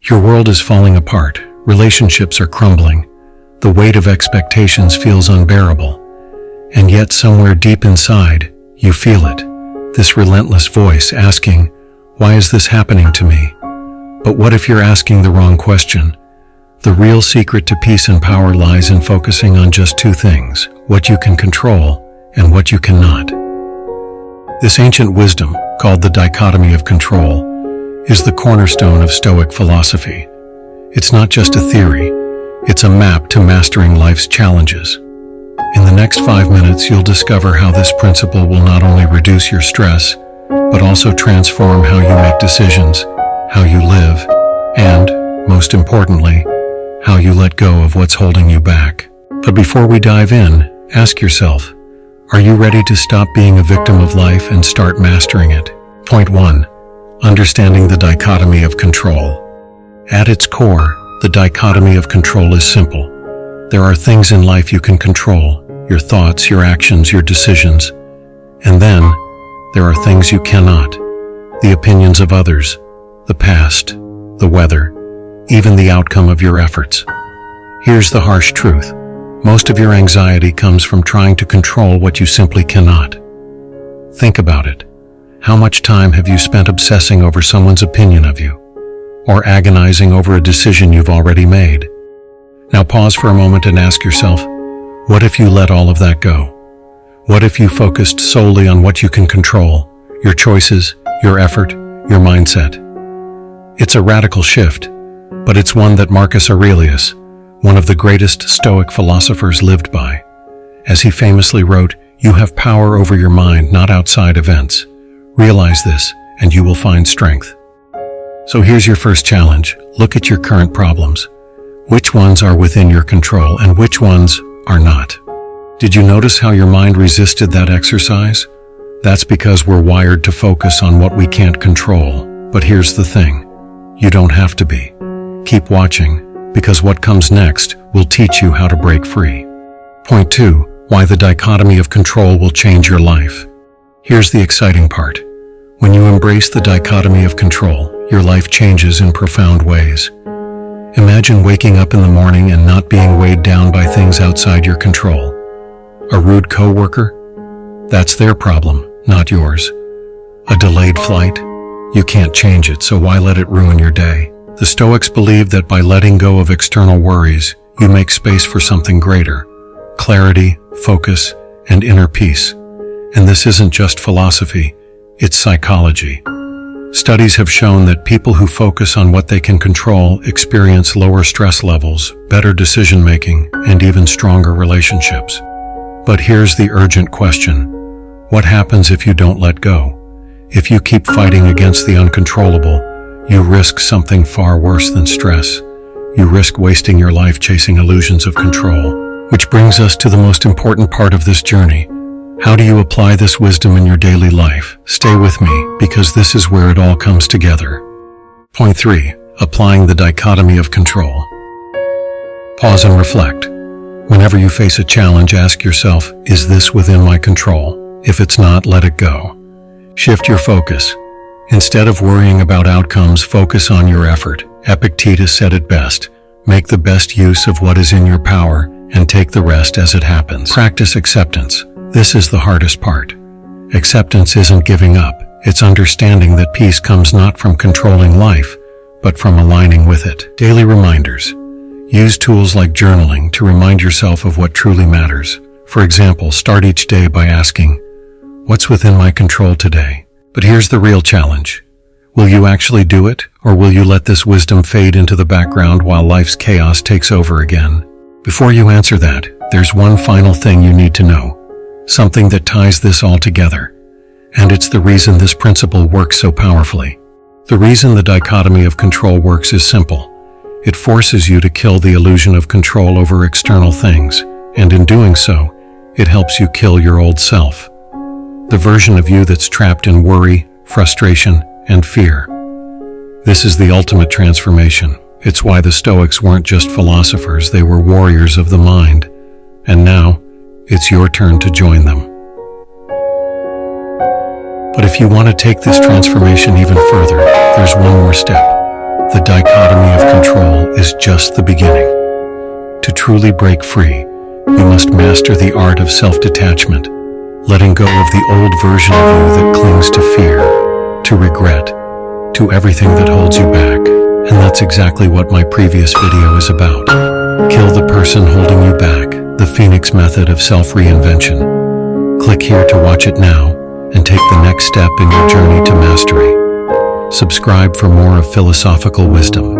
Your world is falling apart, relationships are crumbling, the weight of expectations feels unbearable, and yet somewhere deep inside, you feel it, this relentless voice asking, "Why is this happening to me?" But what if you're asking the wrong question? The real secret to peace and power lies in focusing on just two things, what you can control and what you cannot. This ancient wisdom, called the Dichotomy of Control, is the cornerstone of Stoic philosophy. It's not just a theory, it's a map to mastering life's challenges. In the next 5 minutes, you'll discover how this principle will not only reduce your stress, but also transform how you make decisions, how you live, and, most importantly, how you let go of what's holding you back. But before we dive in, ask yourself, are you ready to stop being a victim of life and start mastering it? Point 1. Understanding the dichotomy of control. At its core, the dichotomy of control is simple. There are things in life you can control, your thoughts, your actions, your decisions. And then, there are things you cannot. The opinions of others, the past, the weather, even the outcome of your efforts. Here's the harsh truth. Most of your anxiety comes from trying to control what you simply cannot. Think about it. How much time have you spent obsessing over someone's opinion of you? Or agonizing over a decision you've already made? Now pause for a moment and ask yourself, what if you let all of that go? What if you focused solely on what you can control, your choices, your effort, your mindset? It's a radical shift, but it's one that Marcus Aurelius, one of the greatest Stoic philosophers, lived by. As he famously wrote, "You have power over your mind, not outside events. Realize this, and you will find strength." So here's your first challenge. Look at your current problems. Which ones are within your control and which ones are not? Did you notice how your mind resisted that exercise? That's because we're wired to focus on what we can't control. But here's the thing. You don't have to be. Keep watching, because what comes next will teach you how to break free. Point 2. Why the dichotomy of control will change your life. Here's the exciting part. When you embrace the dichotomy of control, your life changes in profound ways. Imagine waking up in the morning and not being weighed down by things outside your control. A rude coworker? That's their problem, not yours. A delayed flight? You can't change it, so why let it ruin your day? The Stoics believed that by letting go of external worries, you make space for something greater: clarity, focus, and inner peace. And this isn't just philosophy, it's psychology. Studies have shown that people who focus on what they can control experience lower stress levels, better decision-making, and even stronger relationships. But here's the urgent question. What happens if you don't let go? If you keep fighting against the uncontrollable, you risk something far worse than stress. You risk wasting your life chasing illusions of control. Which brings us to the most important part of this journey. How do you apply this wisdom in your daily life? Stay with me, because this is where it all comes together. Point 3. Applying the dichotomy of control. Pause and reflect. Whenever you face a challenge, ask yourself, is this within my control? If it's not, let it go. Shift your focus. Instead of worrying about outcomes, focus on your effort. Epictetus said it best. Make the best use of what is in your power and take the rest as it happens. Practice acceptance. This is the hardest part. Acceptance isn't giving up. It's understanding that peace comes not from controlling life, but from aligning with it. Daily reminders. Use tools like journaling to remind yourself of what truly matters. For example, start each day by asking, what's within my control today? But here's the real challenge. Will you actually do it, or will you let this wisdom fade into the background while life's chaos takes over again? Before you answer that, there's one final thing you need to know. Something that ties this all together. And it's the reason this principle works so powerfully. The reason the dichotomy of control works is simple. It forces you to kill the illusion of control over external things, and in doing so, it helps you kill your old self. The version of you that's trapped in worry, frustration, and fear. This is the ultimate transformation. It's why the Stoics weren't just philosophers, they were warriors of the mind. And now, it's your turn to join them. But if you want to take this transformation even further, there's one more step. The dichotomy of control is just the beginning. To truly break free, you must master the art of self-detachment, letting go of the old version of you that clings to fear, to regret, to everything that holds you back. And that's exactly what my previous video is about. Kill the person holding you back, the Phoenix method of self-reinvention. Click here to watch it now and take the next step in your journey to mastery. Subscribe for more of philosophical wisdom.